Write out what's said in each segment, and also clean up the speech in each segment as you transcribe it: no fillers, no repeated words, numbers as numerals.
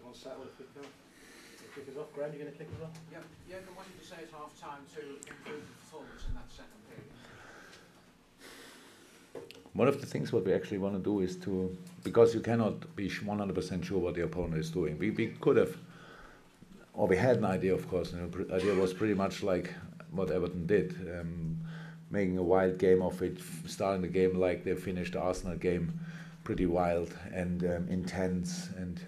on Saturday with a kick off. Kick us off, Graham, you're going to kick us off? Yeah, Jurgen, what did you say at half time to improve the performance in that second period? One of the things what we actually want to do is to, because you cannot be 100% sure what the opponent is doing. We could have, or we had an idea, of course, and the idea was pretty much like what Everton did, making a wild game of it, starting the game like they finished the Arsenal game, pretty wild and intense, and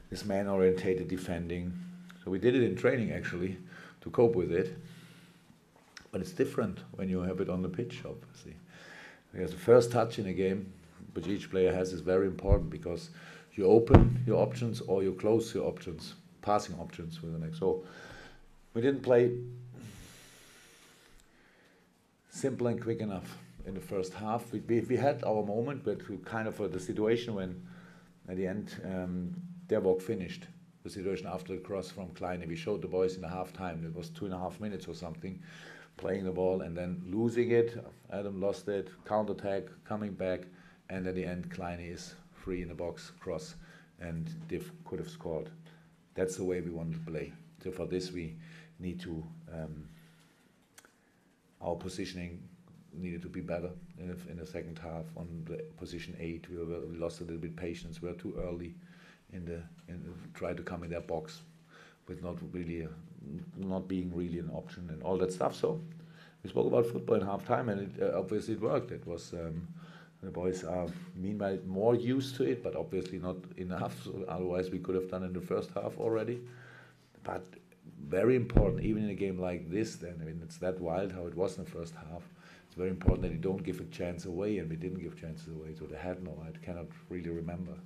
this man-orientated defending. So we did it in training actually to cope with it, but it's different when you have it on the pitch, obviously. Because the first touch in a game, which each player has, is very important because you open your options or you close your options, passing options with the next. So we didn't play simple and quick enough in the first half. We had our moment, but we kind of the situation when at the end their work finished. The situation after the cross from Kleine. We showed the boys in the half time. It was 2.5 minutes or something, playing the ball and then losing it. Adam lost it, counter-attack, coming back, and at the end Kleine is free in the box, cross, and Div could have scored. That's the way we want to play. So for this we need to, our positioning needed to be better in the second half. On the position 8 we lost a little bit patience. We were too early try to come in their box with not being really an option and all that stuff. So we spoke about football in half time, and it obviously it worked. It was the boys are meanwhile more used to it, but obviously not enough. So otherwise we could have done in the first half already. But very important, even in a game like this, then I mean it's that wild how it was in the first half. It's very important that you don't give a chance away, and we didn't give chances away. So they had no. I cannot really remember.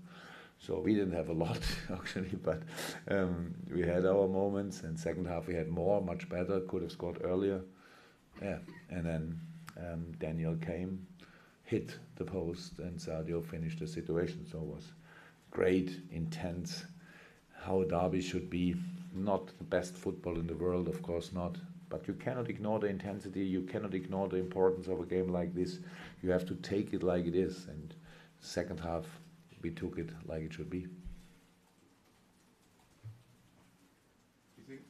So we didn't have a lot actually, but we had our moments. And second half we had more, much better. Could have scored earlier. Yeah, and then Daniel came, hit the post, and Sadio finished the situation. So it was great, intense. How a derby should be. Not the best football in the world, of course not. But you cannot ignore the intensity. You cannot ignore the importance of a game like this. You have to take it like it is. And second half, we took it like it should be. Do you think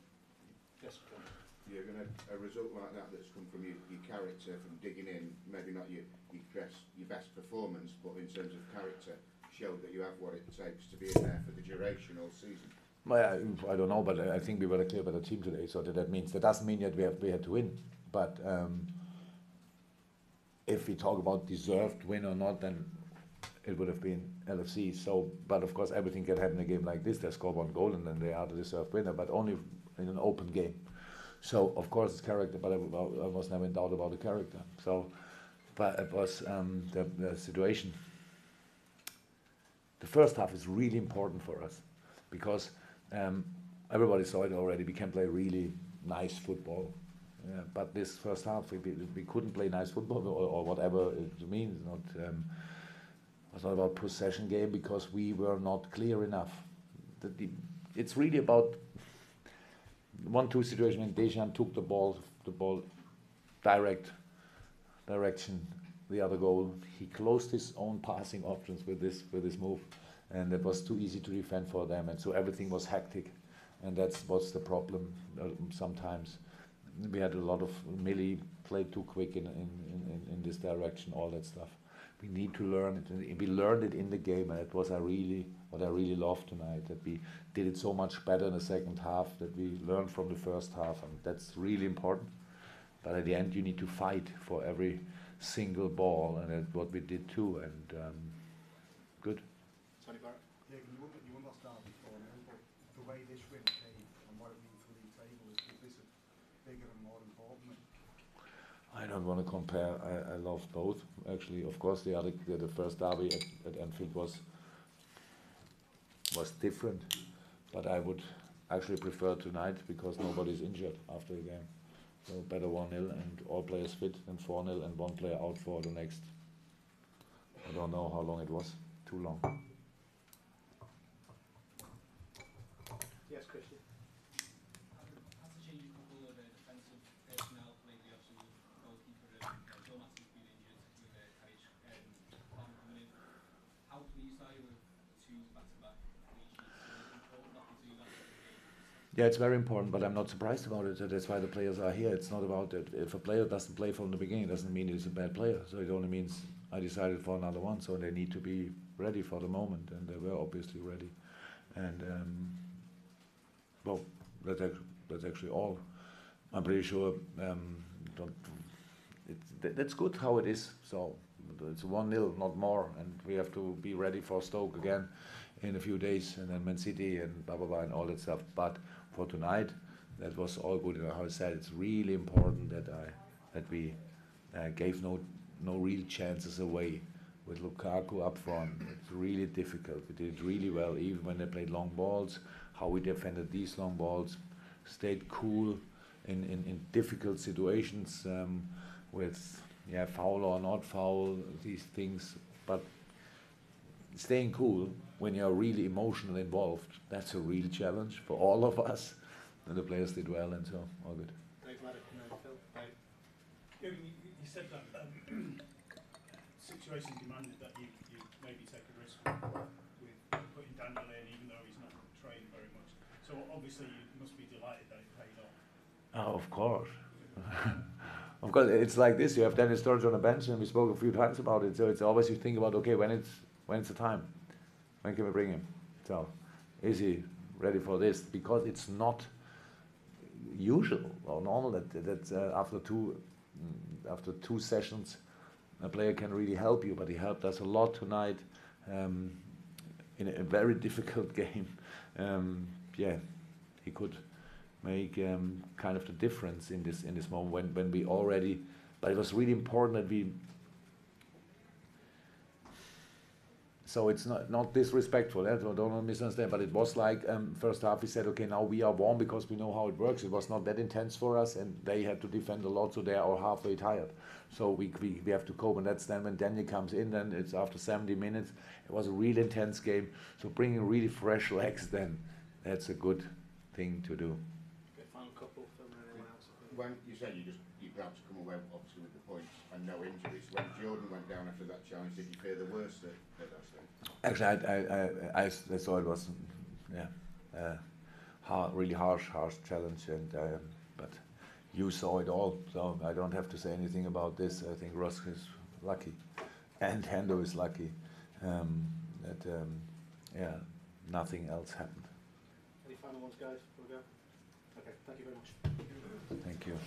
you're going to a result like that that's come from your character, from digging in, maybe not your best performance, but in terms of character, showed that you have what it takes to be in there for the duration all season? Well, I don't know, but I think we were a clear better team today. So that means that doesn't mean that we had to win. But if we talk about deserved win or not, then it would have been LFC. So, but of course, everything can happen in a game like this. They score one goal and then they are the deserved winner, but only in an open game. So, of course, it's character, but I was never in doubt about the character. So, but it was the situation. The first half is really important for us because everybody saw it already. We can play really nice football. But this first half, we couldn't play nice football or whatever it means. It's not about possession game because we were not clear enough. It's really about 1-2 situation when Dejan took the ball direction, the other goal. He closed his own passing options with this move, and it was too easy to defend for them, and so everything was hectic, and that's what's the problem sometimes. We had a lot of Millie played too quick in this direction, all that stuff. We need to learn it. We learned it in the game, and it was what I really loved tonight. That we did it so much better in the second half. That we learned from the first half, and that's really important. But at the end, you need to fight for every single ball, and that's what we did too. And good. Tony Barrett. Yeah, you won last derby before, but the way this win came and what it means for the table is this bigger and more important? I don't want to compare. I love both. Actually, of course, the first derby at Anfield was different, but I would actually prefer tonight because nobody's injured after the game. So better 1-0 and all players fit than 4-0 and one player out for the next. I don't know how long it was. Too long. Yes, Christian. Has to change a couple of defensive personnel lately. Obviously, goalkeeper Joel Robles has been injured with Carriage coming in. How pleased are you with 2 back-to-back clean sheets? Not Yeah, it's very important, but I'm not surprised about it. That's why the players are here. It's not about it. If a player doesn't play from the beginning, it doesn't mean he's a bad player. So it only means I decided for another one. So they need to be ready for the moment, and they were obviously ready. And well, that's actually all. I'm pretty sure. That's good how it is. So it's 1-0, not more, and we have to be ready for Stoke again in a few days, and then Man City and blah blah blah and all that stuff. But for tonight, that was all good. And how I said, it's really important that we gave no real chances away with Lukaku up front. It's really difficult. We did it really well, even when they played long balls. How we defended these long balls, stayed cool in difficult situations with foul or not foul, these things, but staying cool when you're really emotionally involved, that's a real challenge for all of us. And the players did well, and so all good. Dave Maddock and then Phil. Dave. Jurgen, you said that situation demanded that you maybe take a risk with putting Daniel in, even though he's not trained very much. So obviously you must be delighted that it paid off. Oh, of course. Of course, it's like this. You have Dennis Sturridge on the bench, and we spoke a few times about it. So it's always you think about, okay, when it's the time, when can we bring him? So is he ready for this? Because it's not usual or normal that after two sessions a player can really help you. But he helped us a lot tonight in a very difficult game. He could make kind of the difference in this moment when we already. But it was really important that we. So it's not disrespectful. Don't misunderstand. But it was like first half we said, okay, now we are warm because we know how it works. It was not that intense for us, and they had to defend a lot, so they are halfway tired. So we have to cope, and that's then when Daniel comes in. Then it's after 70 minutes. It was a really intense game. So bringing really fresh legs, then that's a good thing to do. Okay, final couple from anyone else. When you said you perhaps come away obviously with the points and no injuries, when Jordan went down after that challenge, did you fear the worst at that stage? Actually, I saw it was really harsh challenge, and but you saw it all, so I don't have to say anything about this. I think Ross is lucky, and Hendo is lucky that nothing else happened. Any final ones, guys, before we go? Okay, thank you very much. Thank you.